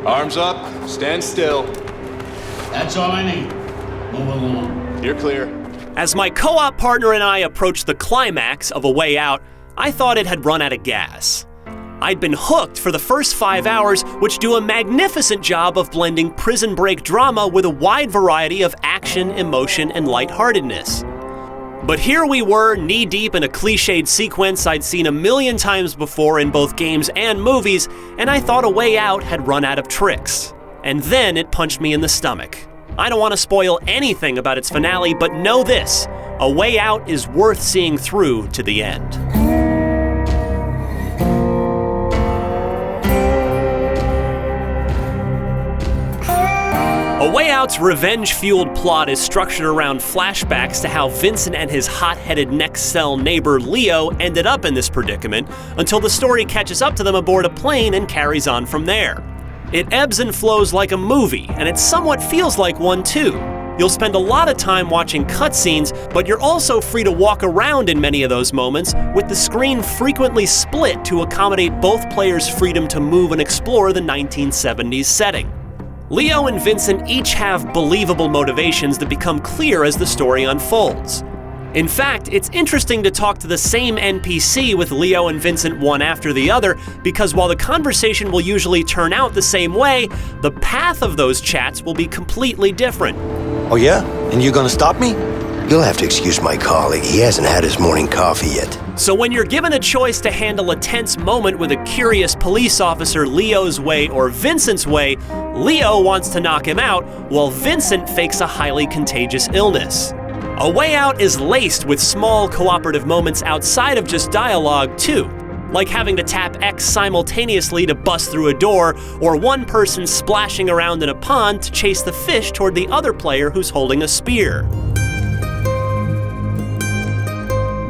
Arms up, stand still. That's all I need. Move along. You're clear. As my co-op partner and I approached the climax of A Way Out, I thought it had run out of gas. I'd been hooked for the first 5 hours, which do a magnificent job of blending prison break drama with a wide variety of action, emotion, and lightheartedness. But here we were, knee-deep in a cliched sequence I'd seen a million times before in both games and movies, and I thought A Way Out had run out of tricks. And then it punched me in the stomach. I don't want to spoil anything about its finale, but know this: A Way Out is worth seeing through to the end. A Way Out's revenge-fueled plot is structured around flashbacks to how Vincent and his hot-headed next-cell neighbor Leo ended up in this predicament, until the story catches up to them aboard a plane and carries on from there. It ebbs and flows like a movie, and it somewhat feels like one too. You'll spend a lot of time watching cutscenes, but you're also free to walk around in many of those moments, with the screen frequently split to accommodate both players' freedom to move and explore the 1970s setting. Leo and Vincent each have believable motivations that become clear as the story unfolds. In fact, it's interesting to talk to the same NPC with Leo and Vincent one after the other, because while the conversation will usually turn out the same way, the path of those chats will be completely different. Oh yeah? And you're gonna stop me? You'll have to excuse my colleague. He hasn't had his morning coffee yet. So when you're given a choice to handle a tense moment with a curious police officer Leo's way or Vincent's way, Leo wants to knock him out, while Vincent fakes a highly contagious illness. A Way Out is laced with small cooperative moments outside of just dialogue too, like having to tap X simultaneously to bust through a door, or one person splashing around in a pond to chase the fish toward the other player who's holding a spear.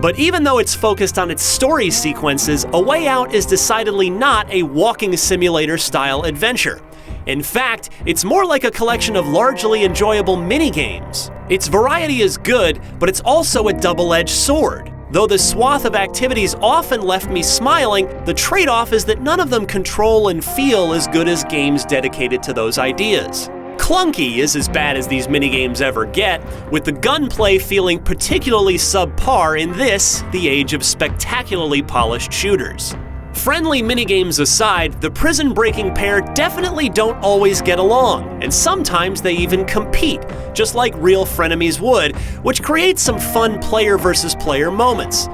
But even though it's focused on its story sequences, A Way Out is decidedly not a walking simulator-style adventure. In fact, it's more like a collection of largely enjoyable mini-games. Its variety is good, but it's also a double-edged sword. Though the swath of activities often left me smiling, the trade-off is that none of them control and feel as good as games dedicated to those ideas. Clunky is as bad as these minigames ever get, with the gunplay feeling particularly subpar in this, the age of spectacularly polished shooters. Friendly minigames aside, the prison-breaking pair definitely don't always get along, and sometimes they even compete, just like real frenemies would, which creates some fun player versus player moments.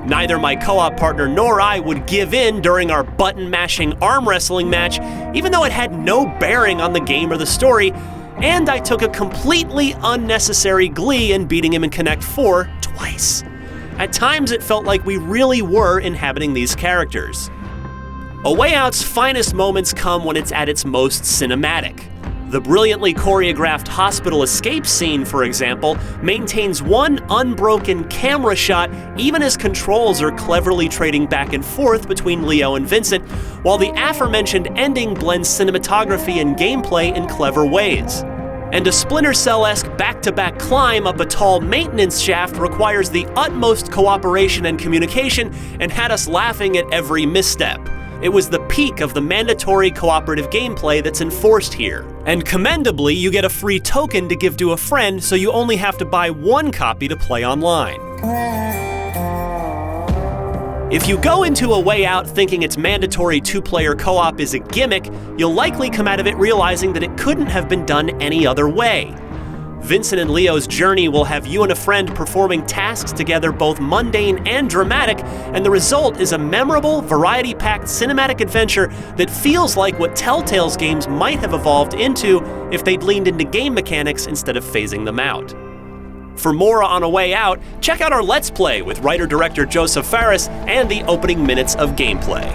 Neither my co-op partner nor I would give in during our button-mashing arm wrestling match, even though it had no bearing on the game or the story, and I took a completely unnecessary glee in beating him in Connect 4 twice. At times it felt like we really were inhabiting these characters. A Way Out's finest moments come when it's at its most cinematic. The brilliantly choreographed hospital escape scene, for example, maintains one unbroken camera shot even as controls are cleverly trading back and forth between Leo and Vincent, while the aforementioned ending blends cinematography and gameplay in clever ways. And a Splinter Cell-esque back-to-back climb up a tall maintenance shaft requires the utmost cooperation and communication and had us laughing at every misstep. It was the peak of the mandatory cooperative gameplay that's enforced here. And commendably, you get a free token to give to a friend, so you only have to buy one copy to play online. If you go into A Way Out thinking its mandatory two-player co-op is a gimmick, you'll likely come out of it realizing that it couldn't have been done any other way. Vincent and Leo's journey will have you and a friend performing tasks together, both mundane and dramatic, and the result is a memorable, variety-packed cinematic adventure that feels like what Telltale's games might have evolved into if they'd leaned into game mechanics instead of phasing them out. For more on A Way Out, check out our Let's Play with writer-director Joseph Fares and the opening minutes of gameplay.